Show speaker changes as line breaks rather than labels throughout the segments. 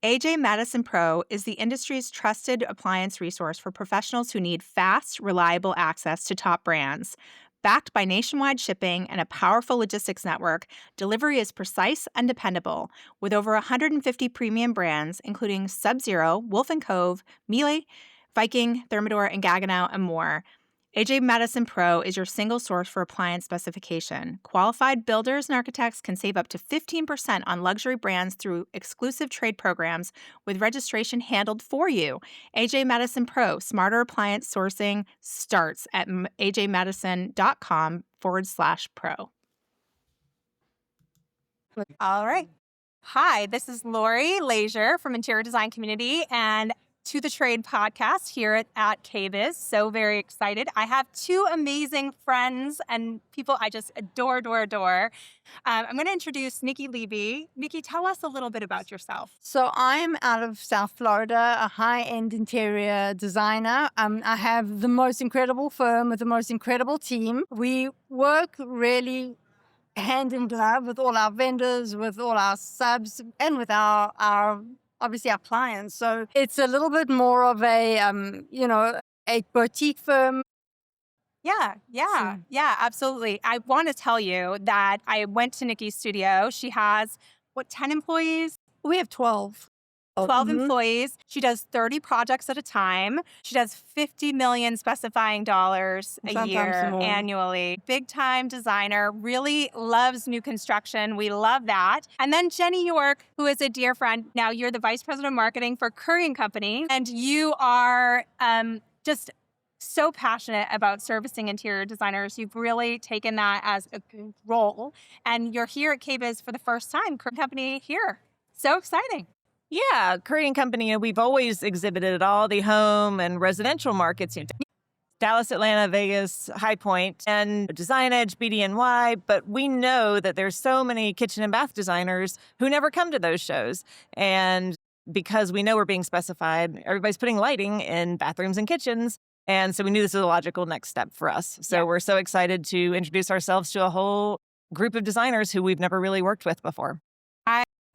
AJ Madison Pro is the industry's trusted appliance resource for professionals who need fast, reliable access to top brands. Backed by nationwide shipping and a powerful logistics network, delivery is precise and dependable, with over 150 premium brands, including Sub-Zero, Wolf & Cove, Miele, Viking, Thermador, and Gaggenau, and more. AJ Madison Pro is your single source for appliance specification. Qualified builders and architects can save up to 15% on luxury brands through exclusive trade programs with registration handled for you. AJ Madison Pro, smarter appliance sourcing starts at ajmadison.com/pro. All right. Hi, this is Lori Leisure from Interior Design Community and To the Trade podcast here at KBIS. So very excited. I have two amazing friends and people I just adore. I'm going to introduce Nikki Levy. Nikki, tell us a little bit about yourself.
So I'm out of South Florida, a high-end interior designer. I have the most incredible firm with the most incredible team. We work really hand in glove with all our vendors, with all our subs, and with our obviously our clients. So it's a little bit more of a boutique firm.
Yeah, absolutely. I want to tell you that I went to Nikki's studio. She has, 10 employees?
We have 12.
12 employees. She does 30 projects at a time. She does 50 million specifying dollars a
Sometimes
year
more.
annually. Big time designer, really loves new construction. We love that. And then Jenny York, who is a dear friend. Now you're the vice president of marketing for Currey and Company. And you are just so passionate about servicing interior designers. You've really taken that as a role. And you're here at KBIS for the first time. Currey Company here. So exciting.
Yeah, Currey and Company, we've always exhibited at all the home and residential markets, Dallas, Atlanta, Vegas, High Point, and Design Edge, BDNY. But we know that there's so many kitchen and bath designers who never come to those shows. And because we know we're being specified, everybody's putting lighting in bathrooms and kitchens. And so we knew this was a logical next step for us. So We're so excited to introduce ourselves to a whole group of designers who we've never really worked with before.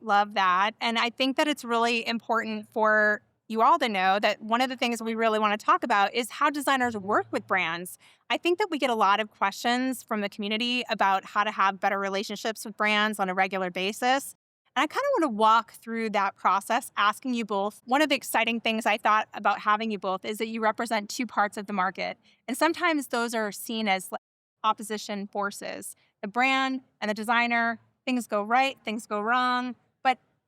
Love that. And I think that it's really important for you all to know that one of the things we really want to talk about is how designers work with brands. I think that we get a lot of questions from the community about how to have better relationships with brands on a regular basis. And I kind of want to walk through that process, asking you both. One of the exciting things I thought about having you both is that you represent two parts of the market. And sometimes those are seen as opposition forces. The brand and the designer, things go right, things go wrong.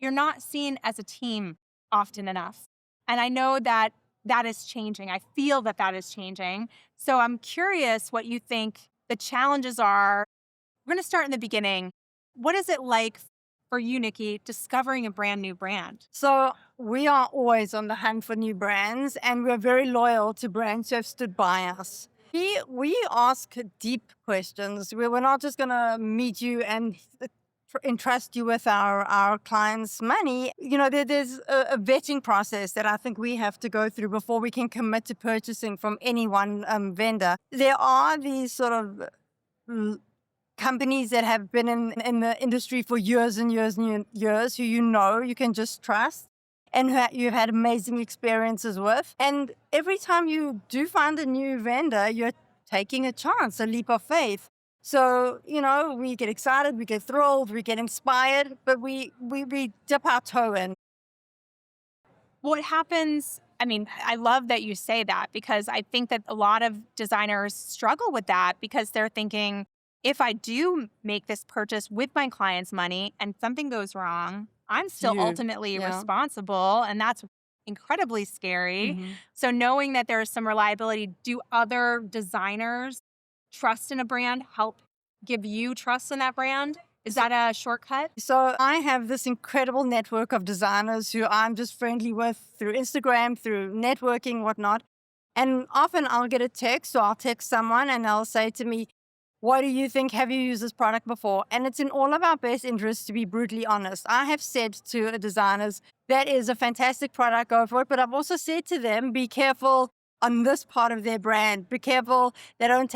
You're not seen as a team often enough. And I know that that is changing. I feel that that is changing. So I'm curious what you think the challenges are. We're going to start in the beginning. What is it like for you, Nikki, discovering a brand new brand?
So we are always on the hunt for new brands, and we're very loyal to brands who have stood by us. We ask deep questions. We're not just going to meet you and entrust you with our clients' money. There's a vetting process that I think we have to go through before we can commit to purchasing from any one vendor. There are these sort of companies that have been in the industry for years and years and years who you can just trust and who you've had amazing experiences with. And every time you do find a new vendor, you're taking a chance, a leap of faith. So, we get excited, we get thrilled, we get inspired, but we dip our toe in.
What happens, I love that you say that because I think that a lot of designers struggle with that because they're thinking, if I do make this purchase with my client's money and something goes wrong, I'm still ultimately responsible. And that's incredibly scary.
Mm-hmm.
So knowing that there's some reliability, do other designers trust in a brand help give you trust in that brand? Is that a shortcut?
So I have this incredible network of designers who I'm just friendly with through Instagram, through networking, whatnot. And often I'll get a text, or I'll text someone and they'll say to me, what do you think? Have you used this product before? And it's in all of our best interests to be brutally honest. I have said to designers, that is a fantastic product, go for it. But I've also said to them, be careful on this part of their brand. Be careful. They don't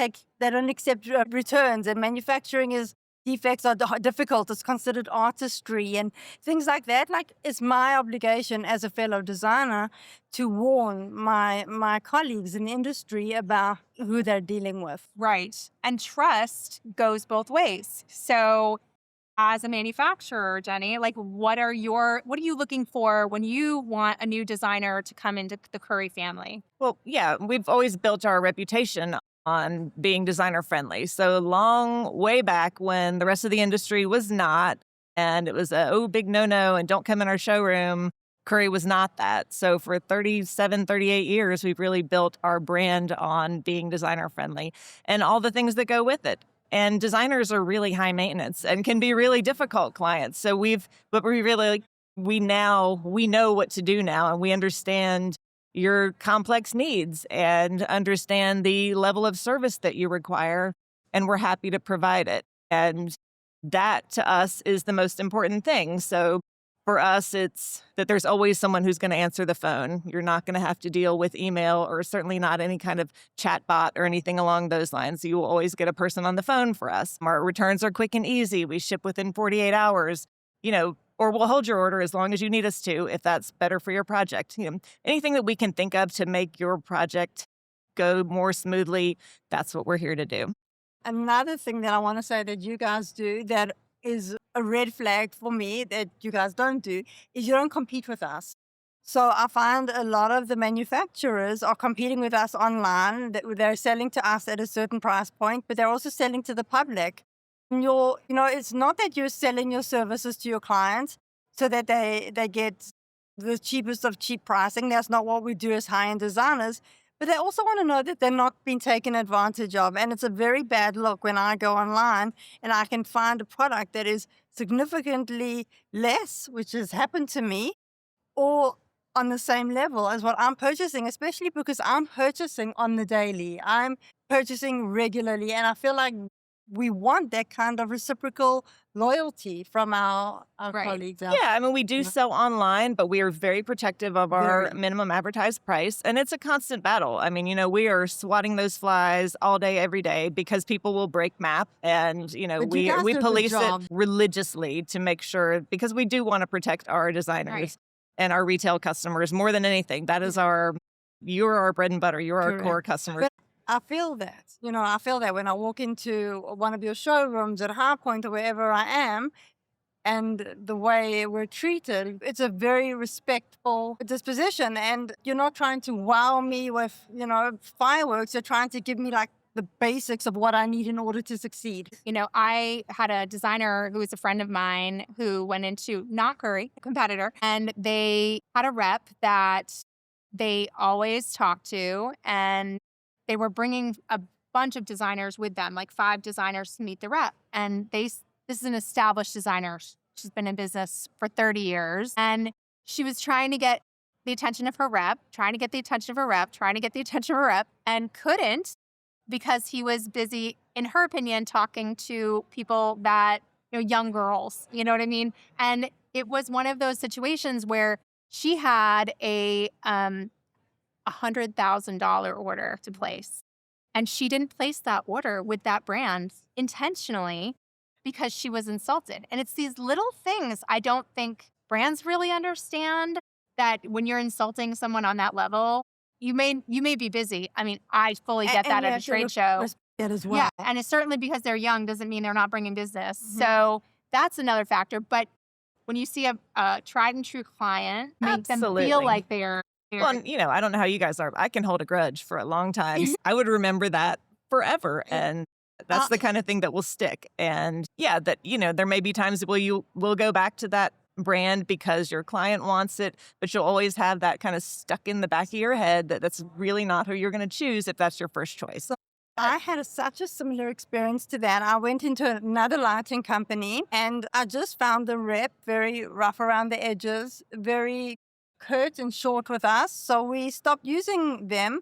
accept returns, and manufacturing is defects are difficult. It's considered artistry and things like that. Like, it's my obligation as a fellow designer to warn my colleagues in the industry about who they're dealing with.
Right. And trust goes both ways. So as a manufacturer, Jenny, like what are you looking for when you want a new designer to come into the Currey family?
Well, yeah, we've always built our reputation on being designer friendly. So long way back when the rest of the industry was not, and it was big no, and don't come in our showroom. Currey was not that. So for 37, 38 years, we've really built our brand on being designer friendly and all the things that go with it. And designers are really high maintenance and can be really difficult clients. So we know what to do now, and we understand your complex needs and understand the level of service that you require, and we're happy to provide it. And that to us is the most important thing. So for us, it's that there's always someone who's going to answer the phone. You're not going to have to deal with email, or certainly not any kind of chat bot or anything along those lines. You will always get a person on the phone for us. Our returns are quick and easy. We ship within 48 hours, or we'll hold your order as long as you need us to, if that's better for your project. Anything that we can think of to make your project go more smoothly, that's what we're here to do.
Another thing that I want to say that you guys do that is a red flag for me that you guys don't do is you don't compete with us. So I find a lot of the manufacturers are competing with us online. They're selling to us at a certain price point, but they're also selling to the public. And it's not that you're selling your services to your clients so that they get the cheapest of cheap pricing. That's not what we do as high-end designers. But they also want to know that they're not being taken advantage of. And it's a very bad look when I go online and I can find a product that is significantly less, which has happened to me, or on the same level as what I'm purchasing, especially because I'm purchasing on the daily. I'm purchasing regularly, and I feel like we want that kind of reciprocal loyalty from our
Right.
colleagues.
Yeah, we do sell online, but we are very protective of our minimum advertised price, and it's a constant battle. We are swatting those flies all day, every day, because people will break MAP, and
But
we
you guys do a good
police it
job.
religiously to make sure, because we do want to protect our designers
Right.
and our retail customers more than anything. That is you're our bread and butter. You're our
Correct.
core customer.
But I feel that, I feel that when I walk into one of your showrooms at High Point or wherever I am, and the way we're treated, it's a very respectful disposition. And you're not trying to wow me with, fireworks. You're trying to give me like the basics of what I need in order to succeed.
I had a designer who was a friend of mine who went into not Currey, a competitor, and they had a rep that they always talked to, and they were bringing a bunch of designers with them, like 5 designers to meet the rep. And this is an established designer. She's been in business for 30 years. And she was trying to get the attention of her rep, and couldn't, because he was busy, in her opinion, talking to people that, young girls, you know what I mean? And it was one of those situations where she had a $100,000 order to place. And she didn't place that order with that brand intentionally because she was insulted. And it's these little things I don't think brands really understand, that when you're insulting someone on that level, you may be busy. I fully get that at a trade show.
That as well.
Yeah, and it's certainly because they're young doesn't mean they're not bringing business. So that's another factor. But when you see a tried and true client, make them
Absolutely.
feel like they're
Well, and, I don't know how you guys are, but I can hold a grudge for a long time. I would remember that forever. And that's the kind of thing that will stick. And yeah, that, there may be times where you will go back to that brand because your client wants it, but you'll always have that kind of stuck in the back of your head that that's really not who you're going to choose if that's your first choice.
I had such a similar experience to that. I went into another lighting company and I just found the rep very rough around the edges, very curt and short with us. So we stopped using them.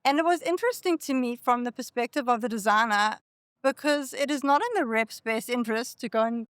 And it was interesting to me from the perspective of the designer, because it is not in the rep's best interest to go and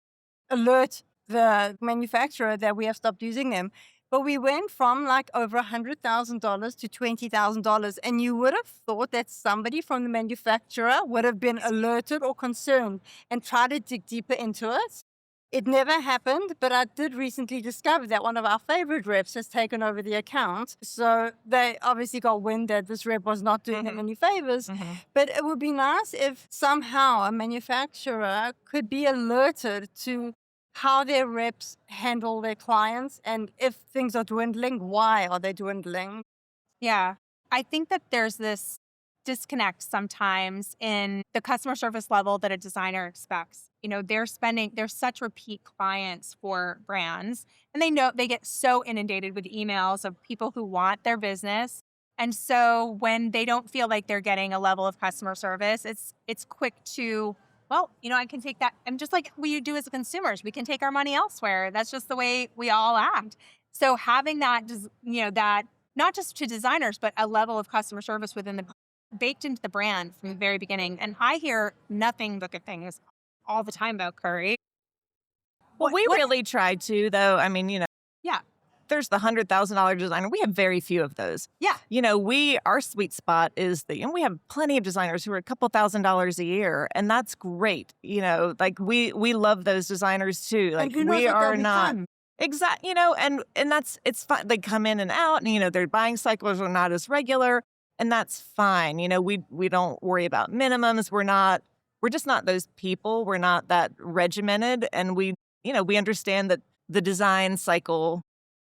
alert the manufacturer that we have stopped using them. But we went from like over $100,000 to $20,000. And you would have thought that somebody from the manufacturer would have been alerted or concerned and tried to dig deeper into it. It never happened, but I did recently discover that one of our favorite reps has taken over the account. So they obviously got wind that this rep was not doing them any favors. But it would be nice if somehow a manufacturer could be alerted to how their reps handle their clients, and if things are dwindling, why are they dwindling?
Yeah. I think that there's this disconnect sometimes in the customer service level that a designer expects. They're such repeat clients for brands, and they get so inundated with emails of people who want their business. And so when they don't feel like they're getting a level of customer service, it's quick to, well, I can take that. And just like we do as consumers, we can take our money elsewhere. That's just the way we all act. So having that, that not just to designers, but a level of customer service baked into the brand from the very beginning. And I hear nothing but good things all the time about Currey.
Well, we really tried to, though. I mean,
Yeah.
there's the $100,000 designer. We have very few of those.
Yeah.
Our sweet spot is we have plenty of designers who are a couple $1,000s a year, and that's great. Like we love those designers too. Like we are not. Exactly, and it's fine. They come in and out, and their buying cycles are not as regular, and that's fine. We don't worry about minimums. We're just not those people. We're not that regimented, and we understand that the design cycle,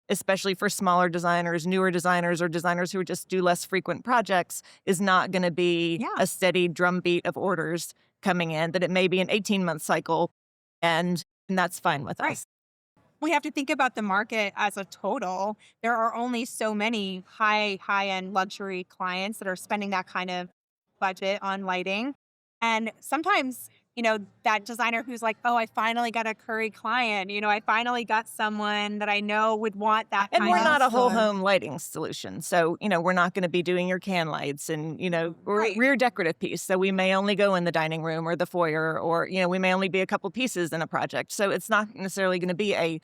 especially for smaller designers, newer designers, or designers who just do less frequent projects, is not going to be a steady drumbeat of orders coming in. That it may be an 18-month cycle, and that's fine with us.
We have to think about the market as a total. There are only so many high-end luxury clients that are spending that kind of budget on lighting. And sometimes, that designer who's like, oh, I finally got a Currey client. I finally got someone that I know would want that kind of.
And we're not a whole home lighting solution. So, we're not going to be doing your can lights and, we're a decorative piece. So we may only go in the dining room or the foyer, or, we may only be a couple pieces in a project. So it's not necessarily going to be a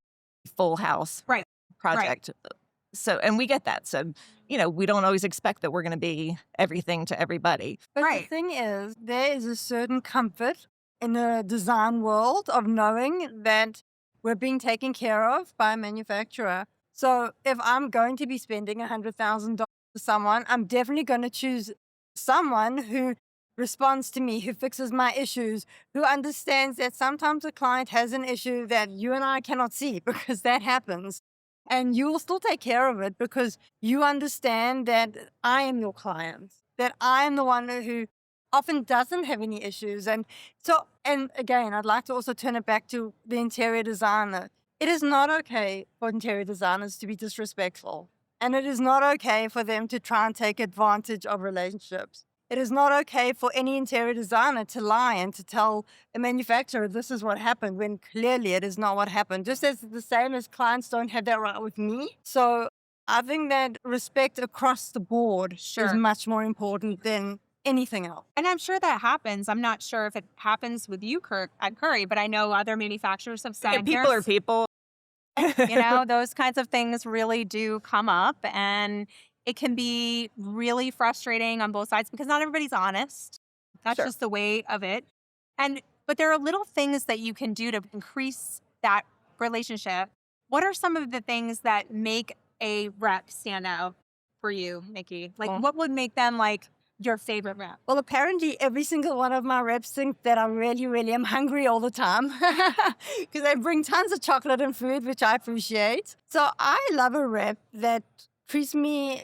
full house project. Right. So, and we get that. So, we don't always expect that we're going to be everything to everybody.
But the thing is, there is a certain comfort in the design world of knowing that we're being taken care of by a manufacturer. So if I'm going to be spending $100,000 for someone, I'm definitely going to choose someone who responds to me, who fixes my issues, who understands that sometimes a client has an issue that you and I cannot see, because that happens. And you will still take care of it because you understand that I am your client, that I am the one who often doesn't have any issues. And again, I'd like to also turn it back to the interior designer. It is not okay for interior designers to be disrespectful. And it is not okay for them to try and take advantage of relationships. It is not okay for any interior designer to lie and to tell a manufacturer this is what happened, when clearly it is not what happened. Just as the same as clients don't have that right with me. So I think that respect across the board is much more important than anything else.
And I'm sure that happens. I'm not sure if it happens with you, at Currey, but I know other manufacturers have said
people are people.
Those kinds of things really do come up, and it can be really frustrating on both sides because not everybody's honest. That's just the way of it. But there are little things that you can do to increase that relationship. What are some of the things that make a rep stand out for you, Nikki? What would make them your favorite rep?
Well, apparently every single one of my reps think that I really, really am hungry all the time because they bring tons of chocolate and food, which I appreciate. So I love a rep that treats me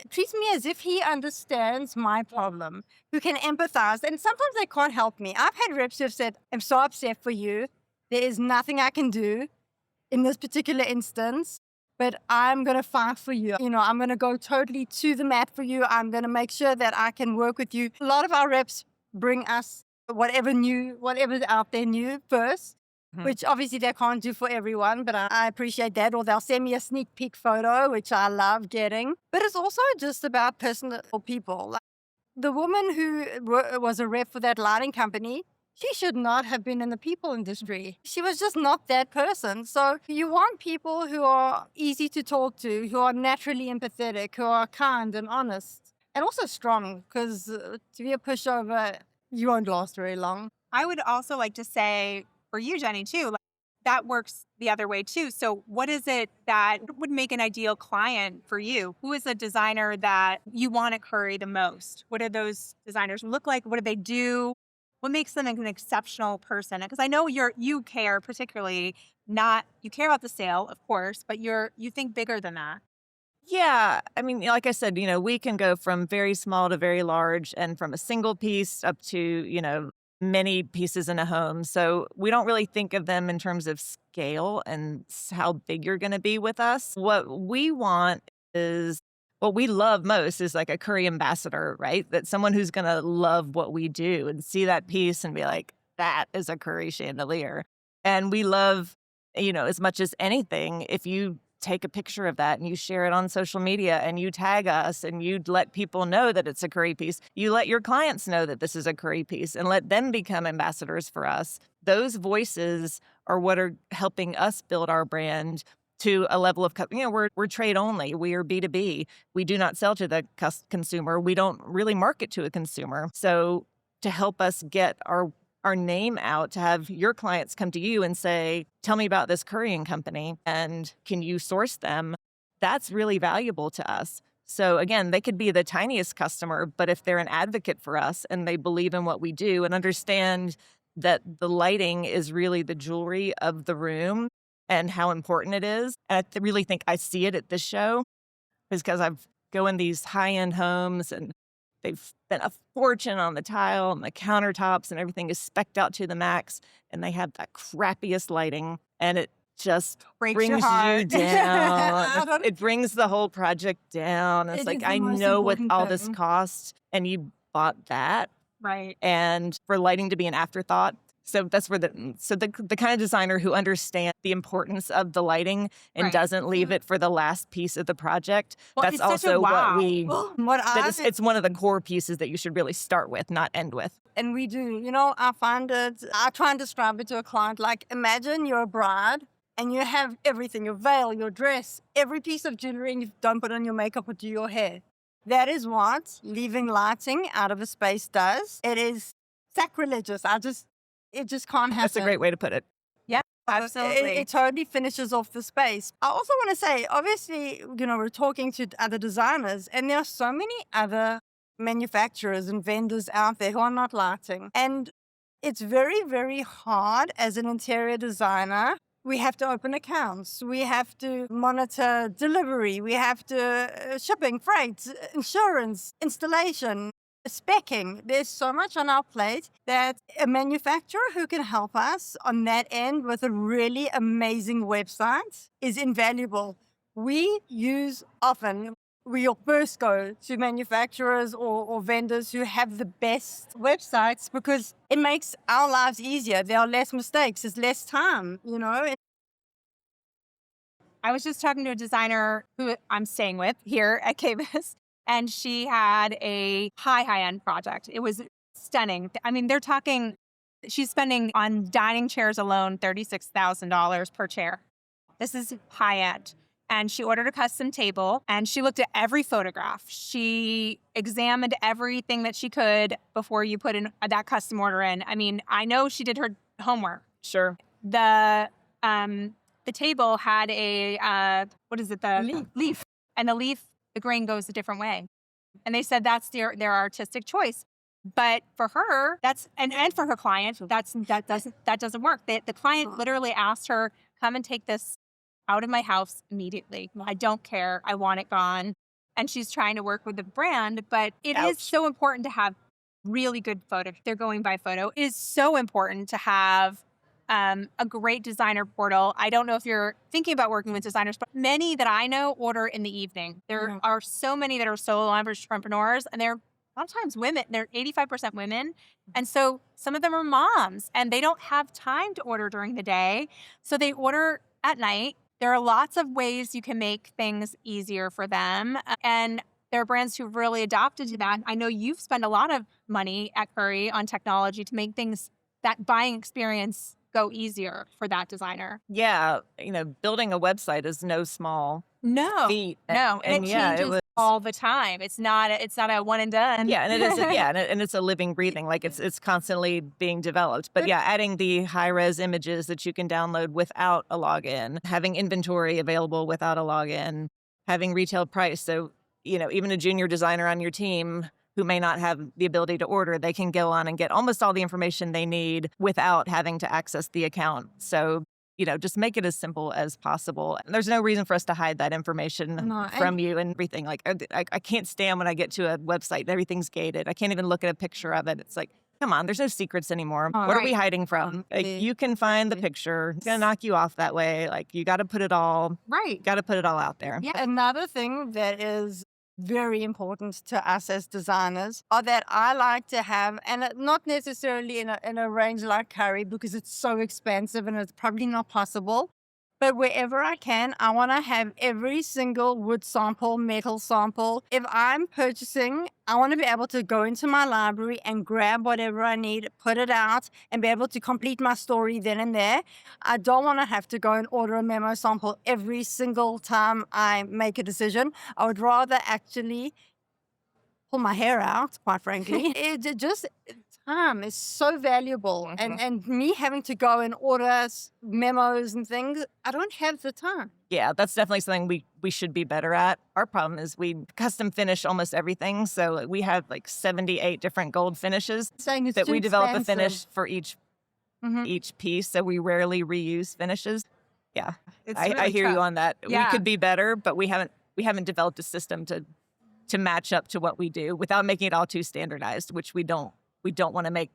as if he understands my problem, who can empathize. And sometimes they can't help me. I've had reps who have said, I'm so upset for you. There is nothing I can do in this particular instance, but I'm going to fight for you. I'm going to go totally to the mat for you. I'm going to make sure that I can work with you. A lot of our reps bring us whatever's out there new first. Which obviously they can't do for everyone, but I appreciate that. Or they'll send me a sneak peek photo, which I love getting. But it's also just about personal people. The woman who was a rep for that lighting company, she should not have been in the people industry. She was just not that person. So you want people who are easy to talk to, who are naturally empathetic, who are kind and honest, and also strong, because to be a pushover, you won't last very long.
I would also like to say for you, Jenny, too, like, that works the other way too. So what is it that would make an ideal client for you? Who is a designer that you want at Currey the most? What do those designers look like? What do they do? What makes them an exceptional person? Because I know you care particularly not, you care about the sale, of course, but you think bigger than that.
Yeah. I mean, like I said, we can go from very small to very large and from a single piece up to, many pieces in a home. So we don't really think of them in terms of scale and how big you're going to be with us. What we want is what we love most is like a Currey ambassador, right? That someone who's going to love what we do and see that piece and be like, that is a Currey chandelier. And we love, as much as anything, if you take a picture of that and you share it on social media and you tag us and you let people know that it's a Currey piece. You let your clients know that this is a Currey piece and let them become ambassadors for us. Those voices are what are helping us build our brand to a level of, we're trade only. We are B2B. We do not sell to the consumer. We don't really market to a consumer. So to help us get our name out, to have your clients come to you and say, tell me about this Currey and Company and can you source them? That's really valuable to us. So again, they could be the tiniest customer, but if they're an advocate for us and they believe in what we do and understand that the lighting is really the jewelry of the room and how important it is. And I really think I see it at this show because I've go in these high-end homes and they've spent a fortune on the tile and the countertops and everything is specced out to the max. And they have the crappiest lighting and it just
Breaks
brings
your heart.
you down. It brings the whole project down. It's
It
like,
is the
I
most
know what
important
all this
thing.
costs and you bought that.
Right.
And for lighting to be an afterthought. So that's where the kind of designer who understands the importance of the lighting and
Right.
doesn't leave it for the last piece of the project.
Well,
That's
it's such a
also
wow.
what we.
What
It's one of the core pieces that you should really start with, not end with.
And we do, I find it, I try and describe it to a client like, imagine you're a bride and you have everything, your veil, your dress, every piece of jewelry, and you don't put on your makeup or do your hair. That is what leaving lighting out of a space does. It is sacrilegious. It just can't happen.
That's a great way to put it.
Yeah, absolutely.
It totally finishes off the space. I also want to say, obviously, we're talking to other designers, and there are so many other manufacturers and vendors out there who are not lighting. And it's very, very hard as an interior designer. We have to open accounts. We have to monitor delivery. We have to shipping, freight, insurance, installation, speccing. There's so much on our plate that a manufacturer who can help us on that end with a really amazing website is invaluable. We use often, we'll first go to manufacturers or vendors who have the best websites because it makes our lives easier. There are less mistakes. There's less time,
I was just talking to a designer who I'm staying with here at KBIS, and she had a high-end project. It was stunning. I mean, they're talking, she's spending on dining chairs alone $36,000 per chair. This is high-end. And she ordered a custom table, and she looked at every photograph. She examined everything that she could before you put in that custom order in. I mean, I know she did her homework.
Sure.
The table had a, what is it? The leaf. And the grain goes a different way. And they said that's their artistic choice. But for her, and for her client, that doesn't work. The client literally asked her, come and take this out of my house immediately. I don't care. I want it gone. And she's trying to work with the brand, but it is so important to have really good photos. They're going by photo. It is so important to have a great designer portal. I don't know if you're thinking about working with designers, but many that I know order in the evening. There are so many that are solo entrepreneurs, and they're a lot of times women. They're 85% women. And so some of them are moms, and they don't have time to order during the day. So they order at night. There are lots of ways you can make things easier for them. And there are brands who've really adopted to that. I know you've spent a lot of money at Currey on technology to make things that buying experience go easier for that designer.
Yeah, building a website is no small
No,
feat.
no, and it
Yeah, it
changes
was.
all the time. It's not a one and done.
Yeah, and it is. Yeah, and it's a living, breathing. Like it's constantly being developed. But yeah, adding the high res images that you can download without a login, having inventory available without a login, having retail price. So even a junior designer on your team who may not have the ability to order, they can go on and get almost all the information they need without having to access the account. So just make it as simple as possible. And there's no reason for us to hide that information from you and everything. Like, I can't stand when I get to a website and everything's gated. I can't even look at a picture of it. It's like, come on, there's no secrets anymore. What are we hiding from? Like, you can find the picture. It's going to knock you off that way. Like, you got to put it all out there.
Yeah. Another thing that is very important to us as designers are that I like to have, and not necessarily in a range like Currey because it's so expensive and it's probably not possible, but wherever I can, I want to have every single wood sample, metal sample. If I'm purchasing, I want to be able to go into my library and grab whatever I need, put it out, and be able to complete my story then and there. I don't want to have to go and order a memo sample every single time I make a decision. I would rather actually pull my hair out, quite frankly. Time is so valuable. And me having to go and order memos and things, I don't have the time.
Yeah, that's definitely something we should be better at. Our problem is we custom finish almost everything. So we have like 78 different gold finishes that we develop a finish for each piece. So we rarely reuse finishes. Yeah, I hear you on that.
Yeah.
We could be better, but we haven't developed a system to match up to what we do without making it all too standardized, which we don't want to make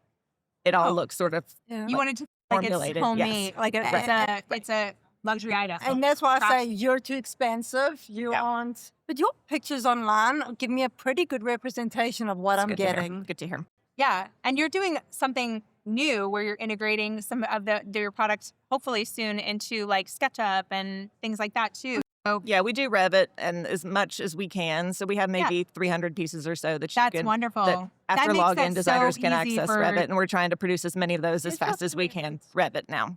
it all look sort of
You want it to like it's homemade, like it's a luxury item.
And that's why I say you're too expensive. You aren't. But your pictures online give me a pretty good representation of what I'm getting.
Good to hear.
Yeah, and you're doing something new where you're integrating some of your products hopefully soon into like SketchUp and things like that too. So,
yeah, we do Revit and as much as we can. So we have maybe 300 pieces or so that you
that's wonderful.
That after login, designers can access
for
Revit, and we're trying to produce as many of those as fast as we can. Revit now.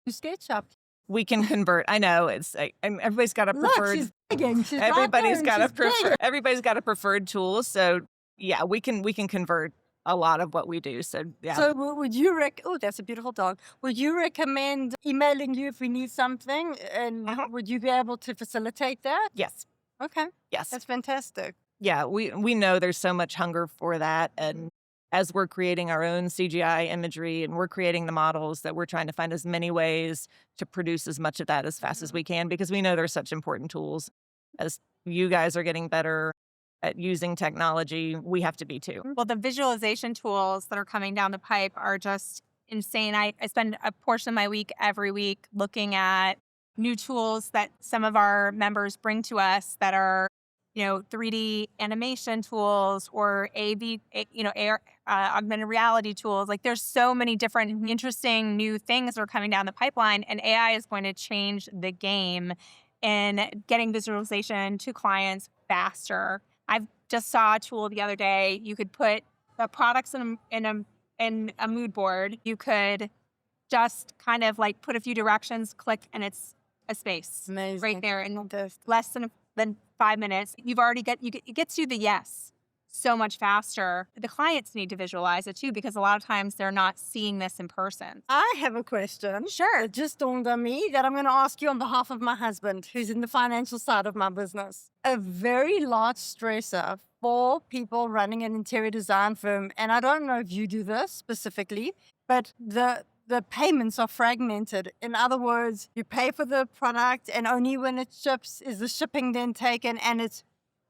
SketchUp.
We can convert. I know it's everybody's got a preferred.
Look, she's
everybody's got a preferred.
big.
Everybody's got a preferred tool. So yeah, we can convert a lot of what we do. So yeah.
So would you oh, that's a beautiful dog. Would you recommend emailing you if we need something? And would you be able to facilitate that?
Yes.
Okay.
Yes.
That's fantastic.
Yeah, we know there's so much hunger for that. And as we're creating our own CGI imagery and we're creating the models, that we're trying to find as many ways to produce as much of that as fast as we can, because we know they're such important tools. As you guys are getting better at using technology, we have to be too.
Well, the visualization tools that are coming down the pipe are just insane. I spend a portion of my week every week looking at new tools that some of our members bring to us that are, 3D animation tools or AR, augmented reality tools. Like there's so many different interesting new things that are coming down the pipeline, and AI is going to change the game in getting visualization to clients faster. I just saw a tool the other day. You could put the products in a mood board. You could just kind of like put a few directions, click, and it's a space.
Amazing.
Right there in less than 5 minutes. It gets you the yes so much faster. The clients need to visualize it too, because a lot of times they're not seeing this in person.
I have a question.
Sure.
It just dawned on me that I'm going to ask you on behalf of my husband, who's in the financial side of my business. A very large stressor for people running an interior design firm, and I don't know if you do this specifically, but the payments are fragmented. In other words, you pay for the product and only when it ships is the shipping then taken, and it's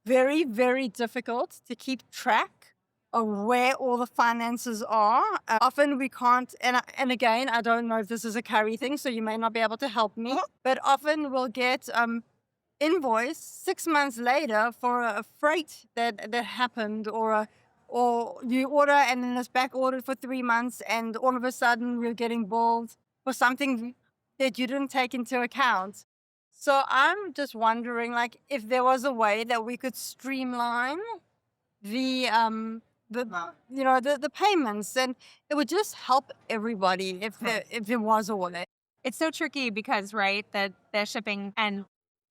very, very difficult to keep track of where all the finances are. Often we can't, and again, I don't know if this is a Currey thing, so you may not be able to help me, but often we'll get invoice 6 months later for a freight that happened, or you order and then it's back ordered for 3 months, and all of a sudden we're getting billed for something that you didn't take into account. So I'm just wondering, like, if there was a way that we could streamline the the payments, and it would just help everybody if there was a way.
It's so tricky because, right, the shipping and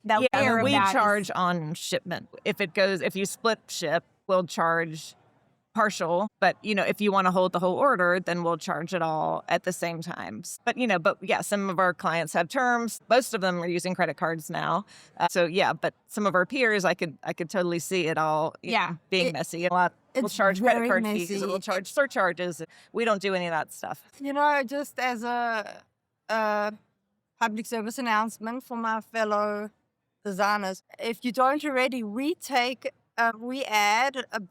the
Yeah, I
layer
mean,
of
we
that is-
charge on shipment. If you split ship, we'll charge partial. But, if you want to hold the whole order, then we'll charge it all at the same time. But yeah, some of our clients have terms. Most of them are using credit cards now. So yeah, but some of our peers, I could totally see it all being messy. A lot will
It's
charge credit
very
card
messy.
fees, and we'll charge surcharges. We don't do any of that stuff.
Just as a public service announcement for my fellow designers, if you don't already, we add a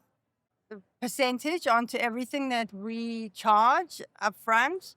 percentage onto everything that we charge up front,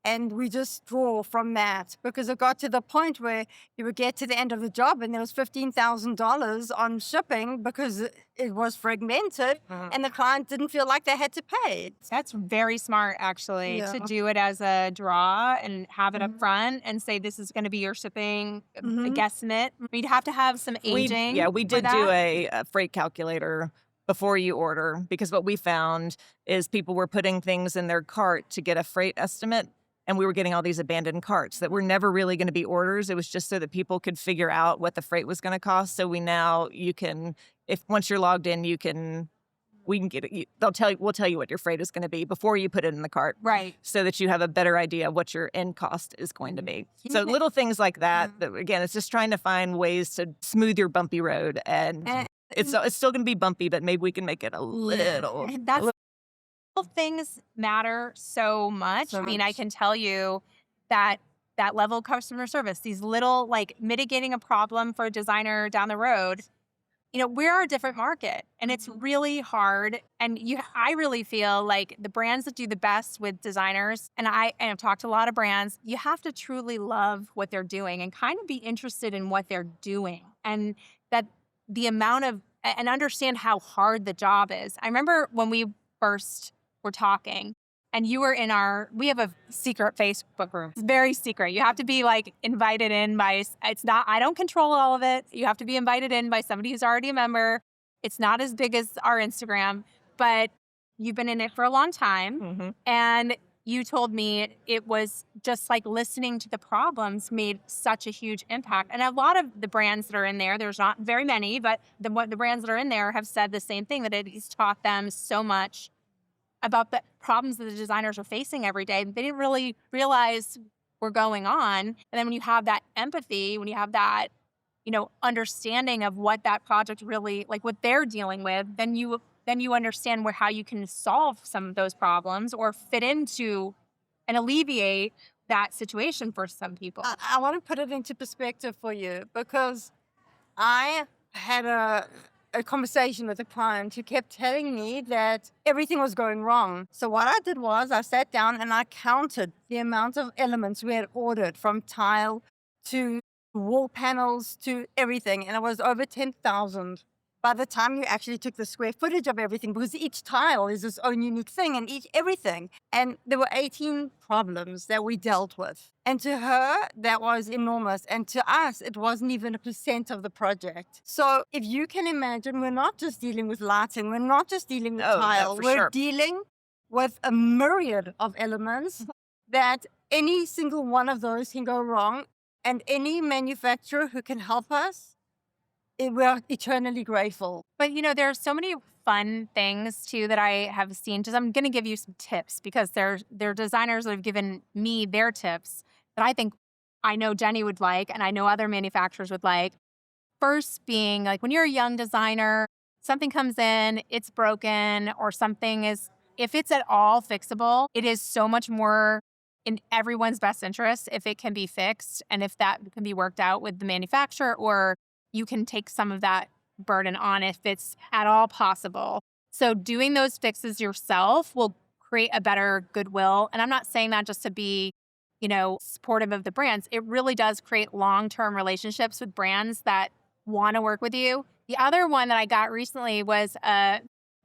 and we just draw from that, because it got to the point where you would get to the end of the job and there was $15,000 on shipping because it was fragmented and the client didn't feel like they had to pay.
That's very smart, actually,
Yeah.
to do it as a draw and have it up front and say this is going to be your shipping a guesstimate. We'd have to have some aging.
We
for
did do
that.
a freight calculator before you order, because what we found is people were putting things in their cart to get a freight estimate, and we were getting all these abandoned carts that were never really going to be orders. It was just so that people could figure out what the freight was going to cost. So once you're logged in, we can get it. We'll tell you what your freight is going to be before you put it in the cart.
Right.
So that you have a better idea of what your end cost is going to be. So little things like that, again, it's just trying to find ways to smooth your bumpy road. And it's still going to be bumpy, but maybe we can make it a little.
That's little things matter so much.
So
I mean, I
much.
can tell you that level of customer service, these little, like, mitigating a problem for a designer down the road. We're a different market, and it's really hard. And I really feel like the brands that do the best with designers, and I've talked to a lot of brands, you have to truly love what they're doing and kind of be interested in what they're doing, and that the amount of, and understand how hard the job is. I remember when we first were talking, and you were we have a secret Facebook room. It's very secret. You have to be invited in by, I don't control all of it. You have to be invited in by somebody who's already a member. It's not as big as our Instagram, but you've been in it for a long time. And you told me it was just listening to the problems made such a huge impact. And a lot of the brands that are in there's not very many, but the brands that are in there have said the same thing, that it's taught them so much about the problems that the designers are facing every day. They didn't really realize were going on. And then when you have that empathy, when you have that, understanding of what that project really, what they're dealing with, then you understand how you can solve some of those problems or fit into and alleviate that situation for some people.
I want to put it into perspective for you, because I had a conversation with a client who kept telling me that everything was going wrong. So what I did was I sat down and I counted the amount of elements we had ordered, from tile to wall panels to everything, and it was over 10,000. By the time you actually took the square footage of everything, because each tile is its own unique thing, and everything. And there were 18 problems that we dealt with. And to her, that was enormous. And to us, it wasn't even 1% of the project. So if you can imagine, we're not just dealing with lighting, we're not just dealing with tile, we're dealing with a myriad of elements that any single one of those can go wrong. And any manufacturer who can help us, we're eternally grateful.
But there are so many fun things too that I have seen. Just I'm going to give you some tips, because there are designers that have given me their tips that I think I know Jenny would like, and I know other manufacturers would like. First being, when you're a young designer, something comes in, it's broken, or something is, if it's at all fixable, it is so much more in everyone's best interest if it can be fixed, and if that can be worked out with the manufacturer, or you can take some of that burden on if it's at all possible. So doing those fixes yourself will create a better goodwill. And I'm not saying that just to be, supportive of the brands. It really does create long-term relationships with brands that want to work with you. The other one that I got recently was a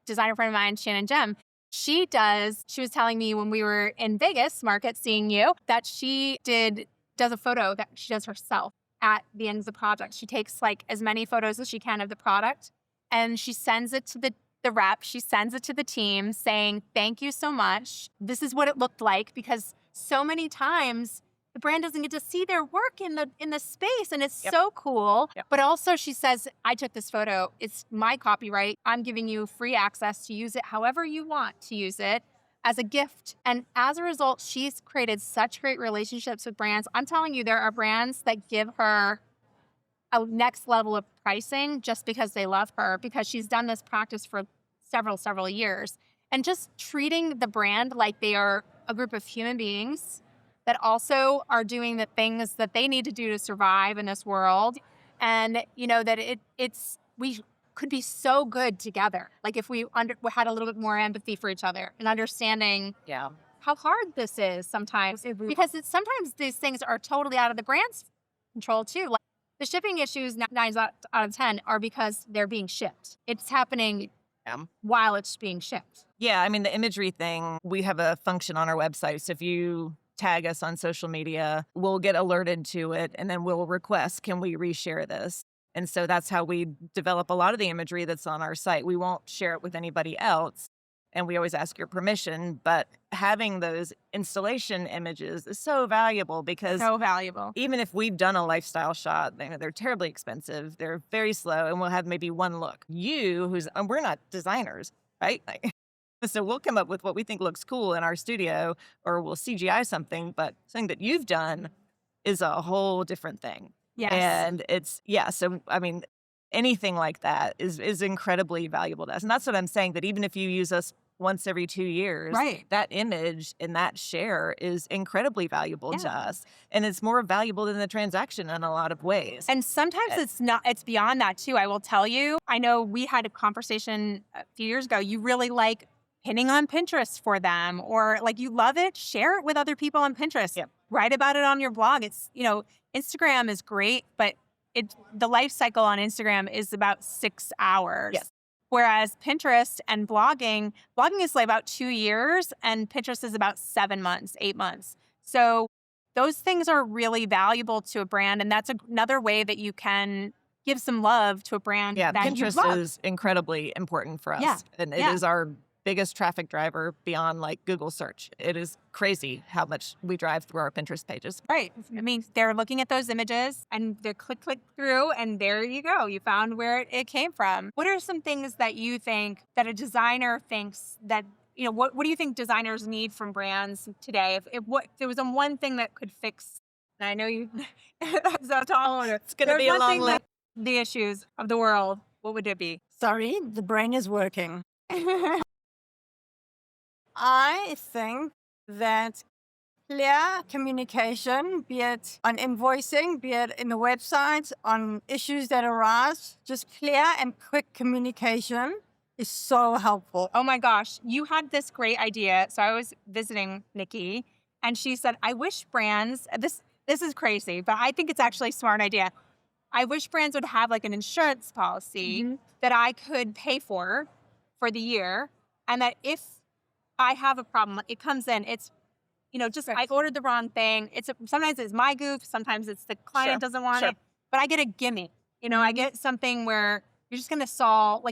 designer friend of mine, Shannon Gem. She was telling me when we were in Vegas market seeing you, that she does a photo that she does herself at the end of the project. She takes as many photos as she can of the product, and she sends it to the the rep, she sends it to the team saying, thank you so much. This is what it looked like, because so many times the brand doesn't get to see their work in the space, and it's so cool. But also she says, I took this photo. It's my copyright. I'm giving you free access to use it however you want to use it as a gift. And as a result, she's created such great relationships with brands. I'm telling you, there are brands that give her a next level of pricing just because they love her, because she's done this practice for several years. And just treating the brand like they are a group of human beings that also are doing the things that they need to do to survive in this world. And, that we could be so good together. Like if we had a little bit more empathy for each other and understanding how hard this is sometimes. Because sometimes these things are totally out of the brand's control too. Like the shipping issues 9 out of 10 are because they're being shipped. It's happening while it's being shipped.
Yeah, I mean, the imagery thing, we have a function on our website. So if you tag us on social media, we'll get alerted to it, and then we'll request, can we reshare this? And so that's how we develop a lot of the imagery that's on our site. We won't share it with anybody else, and we always ask your permission, but having those installation images is so valuable, because even if we've done a lifestyle shot, they're terribly expensive, they're very slow, and we'll have maybe one look. And we're not designers, right? So we'll come up with what we think looks cool in our studio, or we'll CGI something, but something that you've done is a whole different thing.
Yes.
And so, I mean, anything like that is incredibly valuable to us. And that's what I'm saying, that even if you use us once every 2 years, that image and that share is incredibly valuable to us. And it's more valuable than the transaction in a lot of ways.
And sometimes it's beyond that too. I will tell you, I know we had a conversation a few years ago. You really like pinning on Pinterest for them, or like you love it, share it with other people on Pinterest. Write about it on your blog. It's, Instagram is great, but the life cycle on Instagram is about 6 hours. Whereas Pinterest and blogging is like about 2 years, and Pinterest is about 7 months, 8 months. So those things are really valuable to a brand, and that's another way that you can give some love to a brand.
Yeah,
that
Pinterest is incredibly important for us, and it is our biggest traffic driver beyond like Google search. It is crazy how much we drive through our Pinterest pages.
Right. I mean, they're looking at those images and they click through, and there you go. You found where it came from. What are some things that you think that a designer thinks that, what do you think designers need from brands today? If there was one thing that could fix, and I know you, that's all.
It's going to be a long list.
The issues of the world, what would it be?
Sorry, the brain is working. I think that clear communication, be it on invoicing, be it in the website, on issues that arise, just clear and quick communication is so helpful.
Oh my gosh, you had this great idea. So I was visiting Nikki, and she said, I wish brands, this is crazy, but I think it's actually a smart idea. I wish brands would have like an insurance policy that I could pay for the year, and that if I have a problem, it comes in, it's, I ordered the wrong thing. Sometimes it's my goof, sometimes it's the client doesn't want it, but I get a gimme. I get something where you're just going to solve,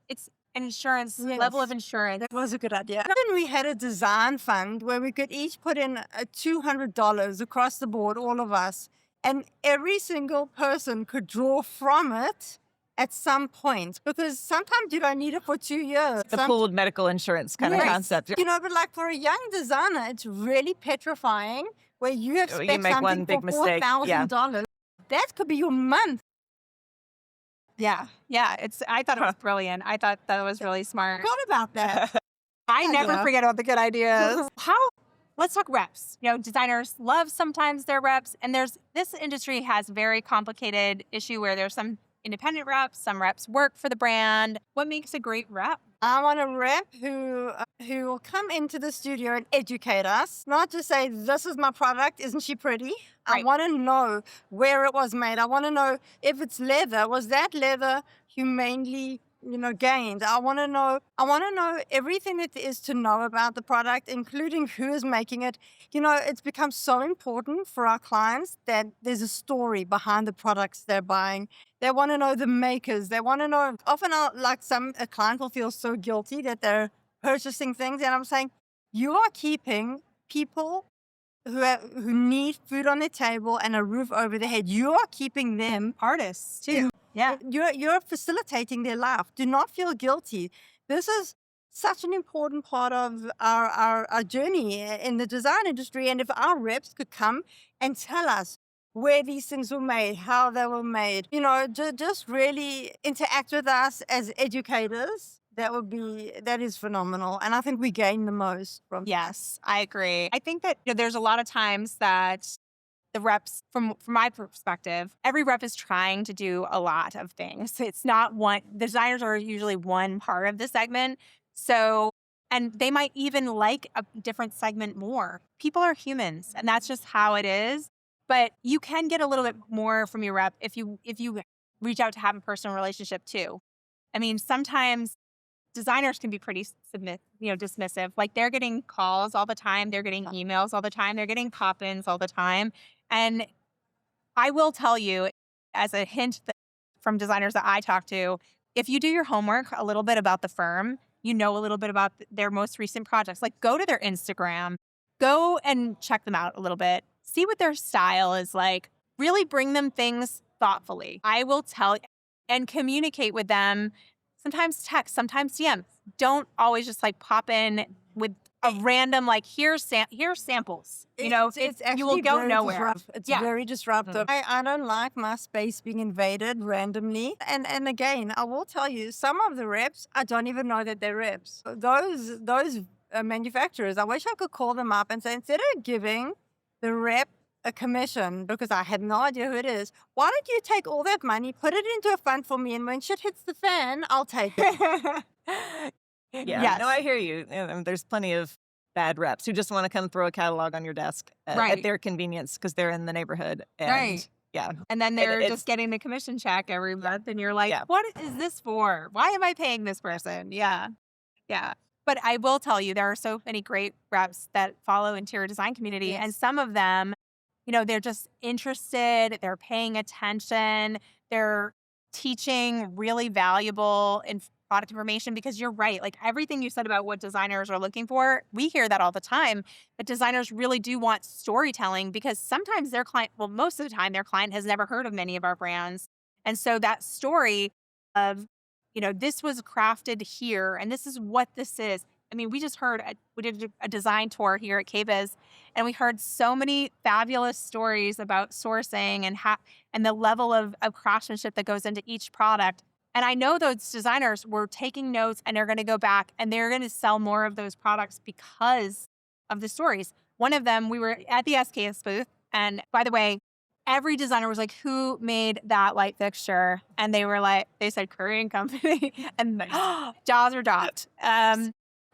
it's an insurance, level of insurance.
That was a good idea. Then we had a design fund where we could each put in $200 across the board, all of us, and every single person could draw from it at some point, because sometimes you don't need it for 2 years.
The pooled medical insurance kind of concept.
But like for a young designer, it's really petrifying where you have spent something for $4,000. That could be your month.
Yeah. I thought it was brilliant. I thought that was really smart.
Forgot about that.
I never forget about the good ideas. Let's talk reps. Designers love sometimes their reps, and this industry has a very complicated issue where there's some independent reps, some reps work for the brand. What makes a great rep?
I want a rep who will come into the studio and educate us, not just say, this is my product, isn't she pretty?
Right.
I want to know where it was made. I want to know if it's leather, was that leather humanely gained? I want to know everything that there is to know about the product, including who is making it. It's become so important for our clients that there's a story behind the products they're buying, They want to know the makers. They want to know, often a client will feel so guilty that they're purchasing things. And I'm saying, you are keeping people who need food on their table and a roof over their head. You are keeping them.
Artists too. Yeah.
You're facilitating their life. Do not feel guilty. This is such an important part of our journey in the design industry. And if our reps could come and tell us where these things were made, how they were made, just really interact with us as educators, that is phenomenal. And I think we gain the most from
Yes, I agree. I think that there's a lot of times that the reps, from my perspective, every rep is trying to do a lot of things. It's not one, the designers are usually one part of the segment. So, and they might even like a different segment more. People are humans, and that's just how it is. But you can get a little bit more from your rep if you reach out to have a personal relationship too. I mean, sometimes designers can be pretty dismissive. Like, they're getting calls all the time. They're getting emails all the time. They're getting pop-ins all the time. And I will tell you, as a hint from designers that I talk to, if you do your homework a little bit about the firm, you know a little bit about their most recent projects. Like, go to their Instagram, go and check them out a little bit, see what their style is like, really bring them things thoughtfully. I will tell and communicate with them. Sometimes text, sometimes DM. Don't always just pop in with a random here's samples.
It's actually
you will go
very
nowhere.
disruptive. It's very disruptive. I don't like my space being invaded randomly. And again, I will tell you, some of the reps, I don't even know that they're reps. Those manufacturers, I wish I could call them up and say, instead of giving the rep a commission, because I had no idea who it is, why don't you take all that money, put it into a fund for me, and when shit hits the fan, I'll take it.
Yeah,
Yes.
no, I hear you. There's plenty of bad reps who just want to come throw a catalog on your desk
Right.
at their convenience because they're in the neighborhood. And,
Right.
Yeah.
And then they're
it's-
just getting the commission check every month, and you're like,
Yeah.
what is this for? Why am I paying this person? Yeah. Yeah. But I will tell you, there are so many great reps that follow interior design community.
Yes.
And some of them, they're just interested, they're paying attention, they're teaching really valuable product information, because you're right. Like, everything you said about what designers are looking for, we hear that all the time. But designers really do want storytelling, because sometimes their client, well, most of the time, their client has never heard of many of our brands. And so that story of, this was crafted here and this is what this is. I mean, we did a design tour here at KBIS, and we heard so many fabulous stories about sourcing and the level of craftsmanship that goes into each product. And I know those designers were taking notes, and they're going to go back and they're going to sell more of those products because of the stories. One of them, we were at the SKS booth, and by the way, every designer was like, who made that light fixture? And they said Currey and Company, and jaws were dropped.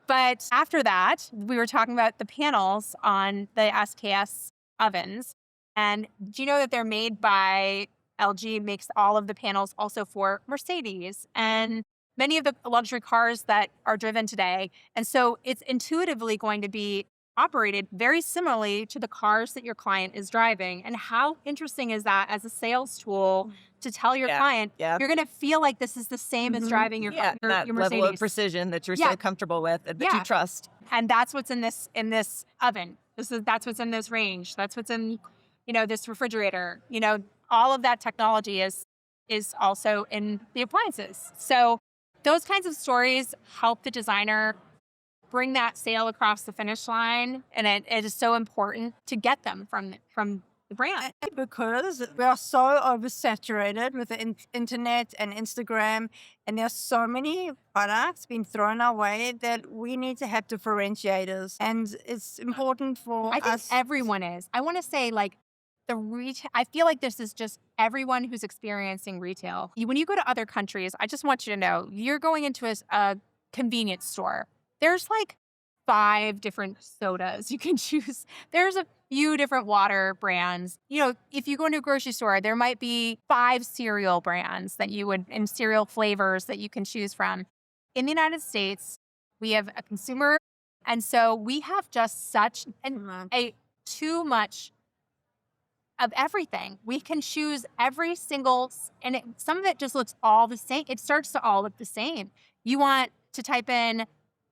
But after that, we were talking about the panels on the SKS ovens. And do you know that they're made by LG, makes all of the panels also for Mercedes and many of the luxury cars that are driven today. And so it's intuitively going to be operated very similarly to the cars that your client is driving. And how interesting is that as a sales tool to tell your client, you're going to feel like this is the same as driving your
that
Mercedes.
level of precision that you're so comfortable with and that you trust.
And that's what's in this oven. That's what's in this range. That's what's in, this refrigerator. All of that technology is also in the appliances. So those kinds of stories help the designer bring that sale across the finish line. And it is so important to get them from the brand.
Because we are so oversaturated with the internet and Instagram, and there's so many products being thrown our way that we need to have differentiators. And it's important for
I think
us.
everyone is. I want to say, I feel like this is just everyone who's experiencing retail. When you go to other countries, I just want you to know, you're going into a convenience store. There's 5 different sodas you can choose. There's a few different water brands. If you go into a grocery store, there might be 5 cereal brands and cereal flavors that you can choose from. In the United States, we have a consumer, and so we have just such too much of everything. We can choose every single, and some of it just looks all the same. It starts to all look the same. You want to type in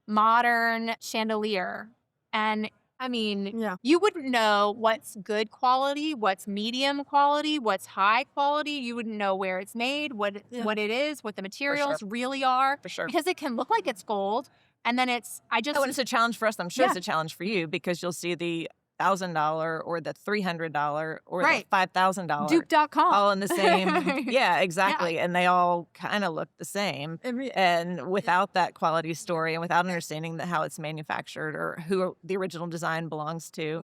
modern chandelier, and I mean,
Yeah.
you wouldn't know what's good quality, what's medium quality, what's high quality. You wouldn't know where it's made, what it is, what the materials really are,
For sure.
because it can look like it's gold, and then it's
Oh, and it's a challenge for us. I'm sure
Yeah.
it's a challenge for you because you'll see the $1,000 or the $300 or
Right.
the $5,000
Duke.com.
all in the same. Yeah, exactly. And they all kind of look the same. And without that quality story and without understanding how it's manufactured or who the original design belongs to,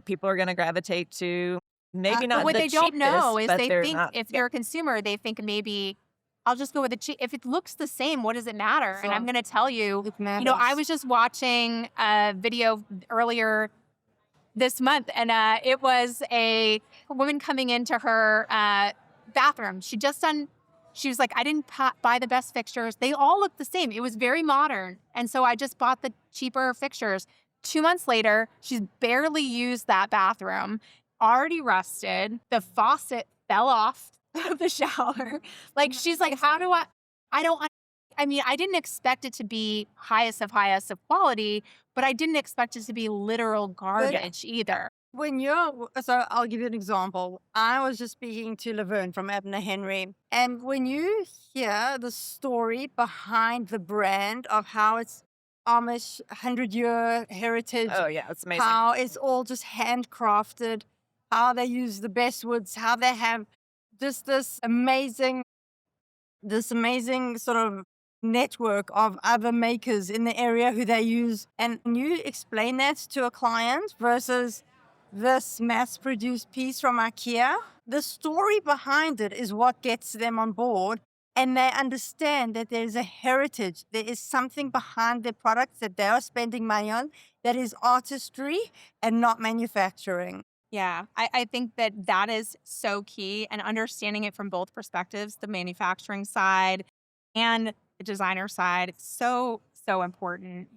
people are going to gravitate to maybe not
But what
the
they don't know
cheapest,
is
but
they
they're
think
not.
if you're a consumer, they think maybe I'll just go with the cheap. If it looks the same, what does it matter? And I'm going to tell you, I was just watching a video earlier this month, and it was a woman coming into her bathroom. She was like, I didn't buy the best fixtures. They all look the same. It was very modern. And so I just bought the cheaper fixtures. 2 months later, she's barely used that bathroom, already rusted. The faucet fell off of the shower. Like, she's like, how do I mean, I didn't expect it to be highest of quality, but I didn't expect it to be literal garbage either.
So I'll give you an example. I was just speaking to Laverne from Abner Henry, and when you hear the story behind the brand of how it's Amish 100-year heritage,
Oh, yeah, it's amazing.
how it's all just handcrafted, how they use the best woods, how they have just this amazing sort of network of other makers in the area who they use. And you explain that to a client versus this mass-produced piece from IKEA, the story behind it is what gets them on board. And they understand that there's a heritage. There is something behind the products that they are spending money on that is artistry and not manufacturing.
Yeah, I think that is so key, and understanding it from both perspectives, the manufacturing side and the designer side, so important.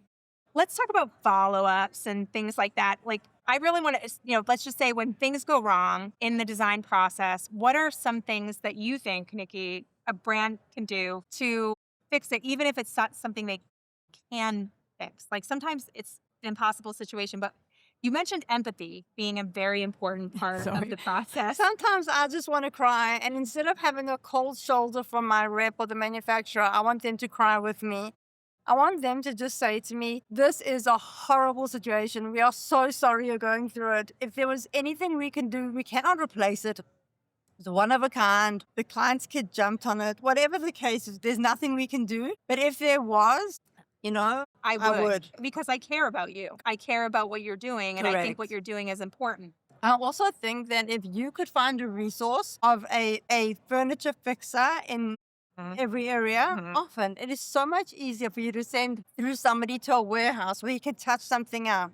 Let's talk about follow-ups and things like that. Like, I really want to, let's just say when things go wrong in the design process, what are some things that you think, Nikki, a brand can do to fix it, even if it's not something they can fix? Like, sometimes it's an impossible situation, but you mentioned empathy being a very important part of the process.
Sometimes I just want to cry, and instead of having a cold shoulder from my rep or the manufacturer, I want them to cry with me. I want them to just say to me, this is a horrible situation. We are so sorry you're going through it. If there was anything we can do, we cannot replace it. It's one of a kind. The client's kid jumped on it. Whatever the case is, there's nothing we can do. But if there was,
I would. Because I care about you. I care about what you're doing, and I think what you're doing is important.
I also think that if you could find a resource of a furniture fixer in every area, often it is so much easier for you to send through somebody to a warehouse where you can touch something out.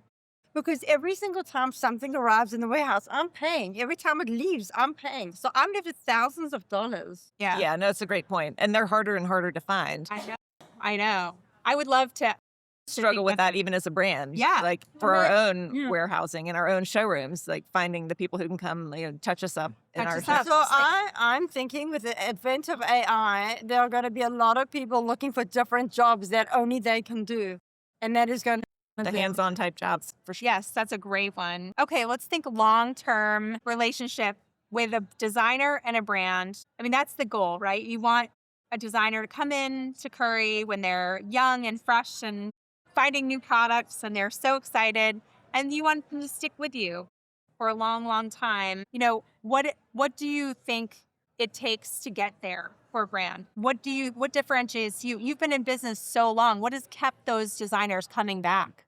Because every single time something arrives in the warehouse, I'm paying. Every time it leaves, I'm paying. So I'm left with thousands of dollars.
Yeah.
Yeah, no, it's a great point. And they're harder and harder to find.
I know. I would love to
struggle with that even as a brand.
Yeah.
Like for our own warehousing and our own showrooms, like finding the people who can come, touch us up in our shop.
So I'm thinking with the advent of AI, there are going to be a lot of people looking for different jobs that only they can do. And that is going to
the hands-on type jobs, for sure.
Yes, that's a great one. Okay, let's think long-term relationship with a designer and a brand. I mean, that's the goal, right? You want a designer to come in to Currey when they're young and fresh and finding new products and they're so excited, and you want them to stick with you for a long, long time. What do you think it takes to get there for a brand? What differentiates you? You've been in business so long. What has kept those designers coming back?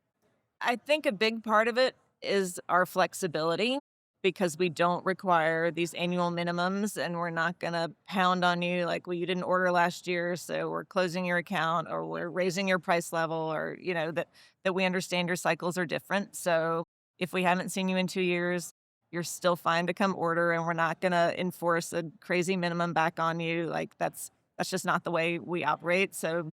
I think a big part of it is our flexibility, because we don't require these annual minimums, and we're not going to pound on you like, well, you didn't order last year, so we're closing your account, or we're raising your price level, or, that we understand your cycles are different. So if we haven't seen you in 2 years, you're still fine to come order, and we're not going to enforce a crazy minimum back on you. Like, that's just not the way we operate. So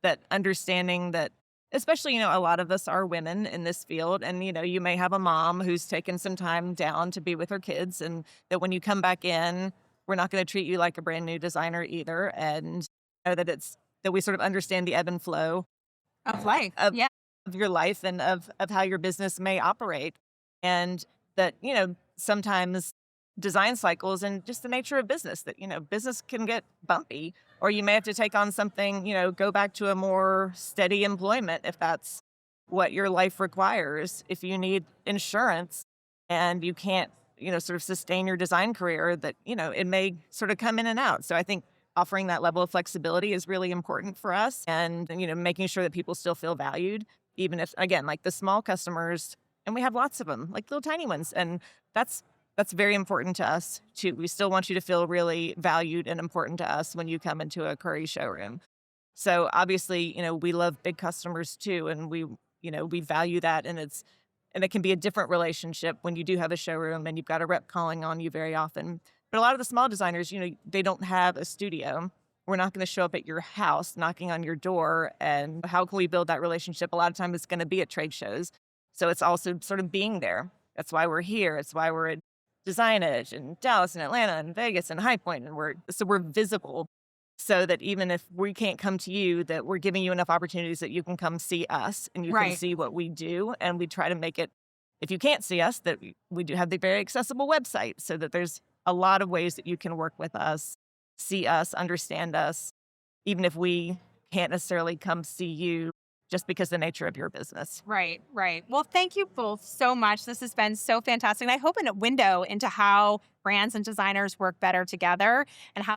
that understanding that Especially, a lot of us are women in this field, and, you may have a mom who's taken some time down to be with her kids, and that when you come back in, we're not gonna treat you like a brand new designer either, and know that we sort of understand the ebb and flow
Of life.
of
Yeah.
of your life and of how your business may operate. And that, sometimes design cycles and just the nature of business that, business can get bumpy, or you may have to take on something, go back to a more steady employment if that's what your life requires. If you need insurance and you can't, sort of sustain your design career, that, it may sort of come in and out. So I think offering that level of flexibility is really important for us, and, making sure that people still feel valued, even if, again, like the small customers, and we have lots of them, like little tiny ones. And that's very important to us too. We still want you to feel really valued and important to us when you come into a Currey showroom. So obviously, we love big customers too, and we value that, and it can be a different relationship when you do have a showroom and you've got a rep calling on you very often. But a lot of the small designers, they don't have a studio. We're not going to show up at your house knocking on your door. And how can we build that relationship? A lot of times it's going to be at trade shows. So it's also sort of being there. That's why we're here. It's why we're at Design Edge and Dallas and Atlanta and Vegas and High Point, and we're visible, so that even if we can't come to you, that we're giving you enough opportunities that you can come see us and you can
Right.
see what we do. And we try to make it, if you can't see us, that we do have the very accessible website, so that there's a lot of ways that you can work with us, see us, understand us, even if we can't necessarily come see you, just because the nature of your business.
Right, right. Well, thank you both so much. This has been so fantastic. And I hope in a window into how brands and designers work better together and how